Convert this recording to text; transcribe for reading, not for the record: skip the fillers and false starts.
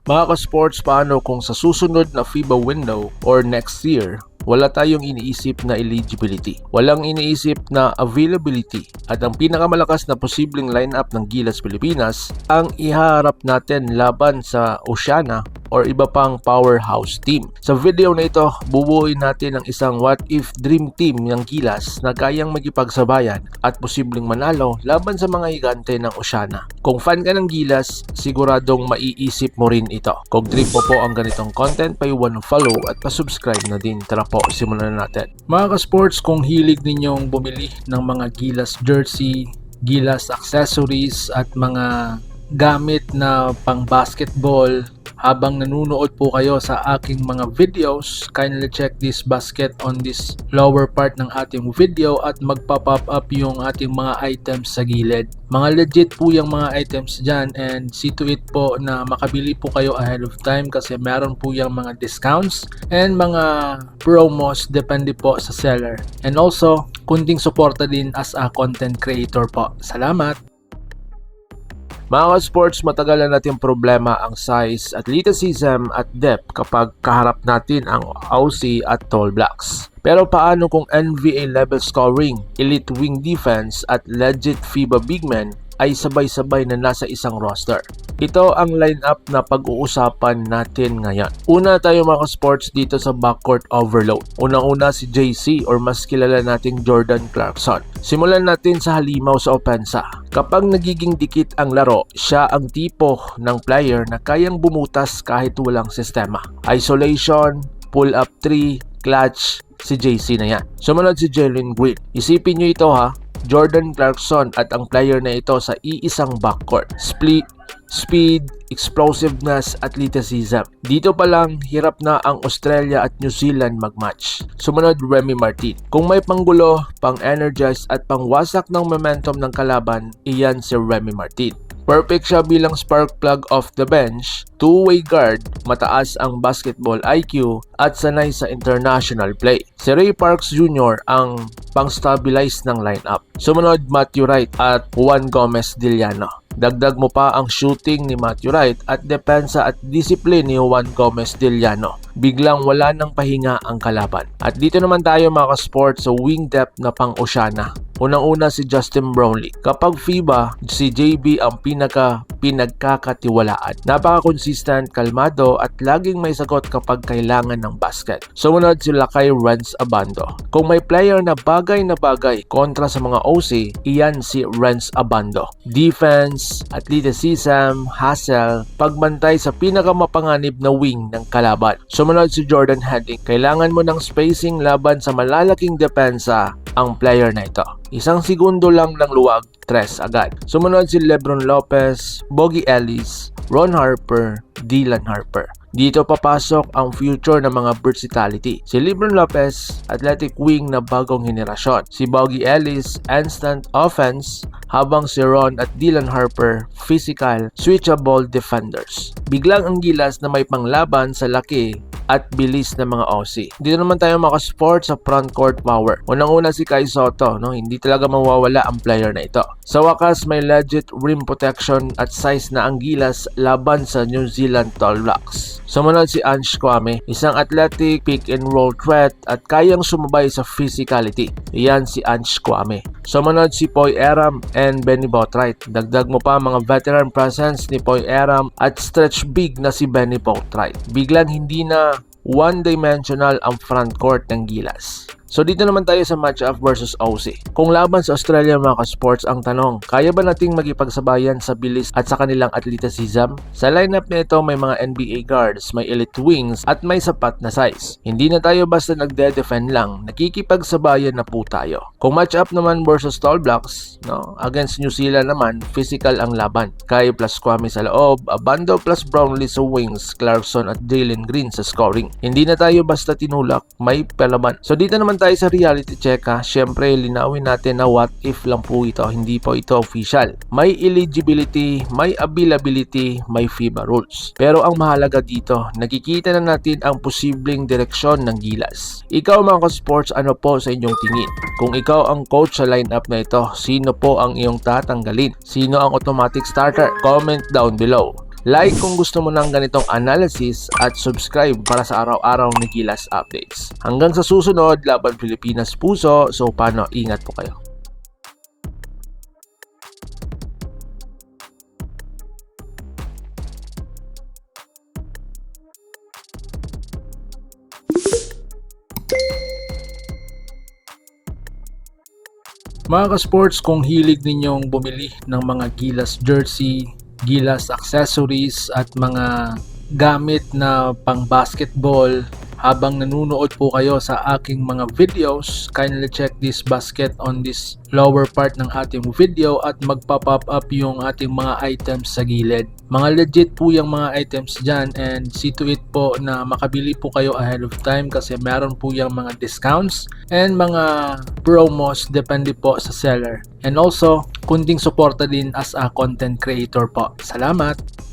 Mga ka-sports, paano kung sa susunod na FIBA window or next year, wala tayong iniisip na eligibility, walang iniisip na availability, at ang pinakamalakas na posibleng lineup ng Gilas Pilipinas ang ihaharap natin laban sa Oceana or iba pang powerhouse team. Sa video na ito, bubuuin natin ang isang what if dream team ng Gilas na kayang magipagsabayan at posibleng manalo laban sa mga higante ng Oceana. Kung fan ka ng Gilas, siguradong maiisip mo rin ito. Kung trip mo po ang ganitong content, paiwan ng follow at pa-subscribe na din. Tara po, simulan na natin. Mga ka-sports, kung hilig ninyong bumili ng mga Gilas jersey, Gilas accessories at mga gamit na pang basketball, habang nanonood po kayo sa aking mga videos, kindly check this basket on this lower part ng ating video at magpa-pop up yung ating mga items sa gilid. Mga legit po yung mga items dyan, and see to it po na makabili po kayo ahead of time kasi meron po yung mga discounts and mga promos depende po sa seller. And also, kunting suporta din as a content creator po. Salamat! Mga sports, matagal na natin problema ang size, athleticism at depth kapag kaharap natin ang Aussie at Tall Blacks. Pero paano kung NBA level scoring, elite wing defense at legit FIBA big men ay sabay-sabay na nasa isang roster? Ito ang lineup na pag-uusapan natin ngayon. Una tayo mga sports dito sa backcourt overload. Unang-una si JC or mas kilala nating Jordan Clarkson. Simulan natin sa halimaw sa opensa. Kapag nagiging dikit ang laro, siya ang tipo ng player na kayang bumutas kahit walang sistema. Isolation, pull-up 3, clutch, si JC na yan. Sumunod si Jalen Green. Isipin nyo ito ha, Jordan Clarkson at ang player na ito sa iisang backcourt. Speed, explosiveness, athleticism. Dito pa lang, hirap na ang Australia at New Zealand mag-match. Sumunod, Remy Martin. Kung may panggulo, pang-energize at pangwasak ng momentum ng kalaban, iyan si Remy Martin. Perfect siya bilang spark plug off the bench, two-way guard, mataas ang basketball IQ at sanay sa international play. Si Ray Parks Jr. ang pang-stabilize ng lineup. Sumunod, Matthew Wright at Juan Gomez-Diliano. Dagdag mo pa ang shooting ni Matthew Wright at depensa at discipline ni Juan Gomez-Diliano. Biglang wala ng pahinga ang kalaban. At dito naman tayo mga ka-sports sa wing depth na pang-Oceana. Unang-una si Justin Brownlee. Kapag FIBA, si JB ang pinagkakatiwalaan. Napaka-consistent, kalmado at laging may sagot kapag kailangan ng basket. Sumunod si Lakay Renz Abando. Kung may player na bagay kontra sa mga OC, iyan si Renz Abando. Defense, athleticism, hustle, pagbantay sa pinakamapanganib na wing ng kalaban. Sumunod si Jordan Heading. Kailangan mo ng spacing laban sa malalaking depensa ang player na ito. Isang segundo lang ng luwag, tres agad. Sumunod si Lebron Lopez, Bogie Ellis, Ron Harper, Dylan Harper. Dito papasok ang future ng mga versatility. Si Lebron Lopez, athletic wing na bagong henerasyon. Si Bogie Ellis, instant offense, habang si Ron at Dylan Harper, physical, switchable defenders. Biglang ang Gilas na may panglaban sa laki at bilis ng mga Aussie. Dito naman tayo maka-sport sa front court power. Unang-una si Kai Sotto, hindi talaga mawawala ang player na ito. Sa wakas, may legit rim protection at size na ang Gilas laban sa New Zealand Tall Blacks. Sumunod si Ange Kwame, isang athletic pick and roll threat at kayang sumabay sa physicality. Iyan si Ange Kwame. Sumunod si Poy Aram and Benny Boatwright. Dagdag mo pa mga veteran presence ni Poy Aram at stretch big na si Benny Boatwright. Biglang hindi na one-dimensional ang front court ng Gilas. So dito naman tayo sa matchup versus OC. Kung laban sa Australia mga ka-sports, ang tanong, kaya ba nating magipagsabayan sa bilis at sa kanilang athleticism? Sa lineup na ito may mga NBA guards, may elite wings at may sapat na size. Hindi na tayo basta nagde-defend lang, nakikipagsabayan na po tayo. Kung matchup naman versus Tall Blacks, against New Zealand naman, physical ang laban. Kai plus Kwame sa loob, Abando plus Brownlee sa wings, Clarkson at Jalen Green sa scoring. Hindi na tayo basta tinulak, may palaban. So dito naman tayo sa reality check ha. Syempre, linawin natin na what if lang po ito, hindi po ito official. May eligibility, may availability, may FIBA rules. Pero ang mahalaga dito, nakikita na natin ang posibleng direksyon ng Gilas. Ikaw mga ka-sports, ano po sa inyong tingin? Kung ikaw ang coach sa lineup na ito, sino po ang iyong tatanggalin? Sino ang automatic starter? Comment down below. Like kung gusto mo ng ganitong analysis at subscribe para sa araw-araw na Gilas updates. Hanggang sa susunod, laban Pilipinas puso, so paano, ingat po kayo. Mga ka-sports, kung hilig ninyong bumili ng mga Gilas jersey, Gilas accessories at mga gamit na pang basketball habang nanonood po kayo sa aking mga videos, kindly check this basket on this lower part ng ating video at magpa-pop up yung ating mga items sa gilid. Mga legit po yung mga items dyan, and see to it po na makabili po kayo ahead of time kasi meron po yung mga discounts and mga promos depende po sa seller. And also, kunting suporta din as a content creator po. Salamat!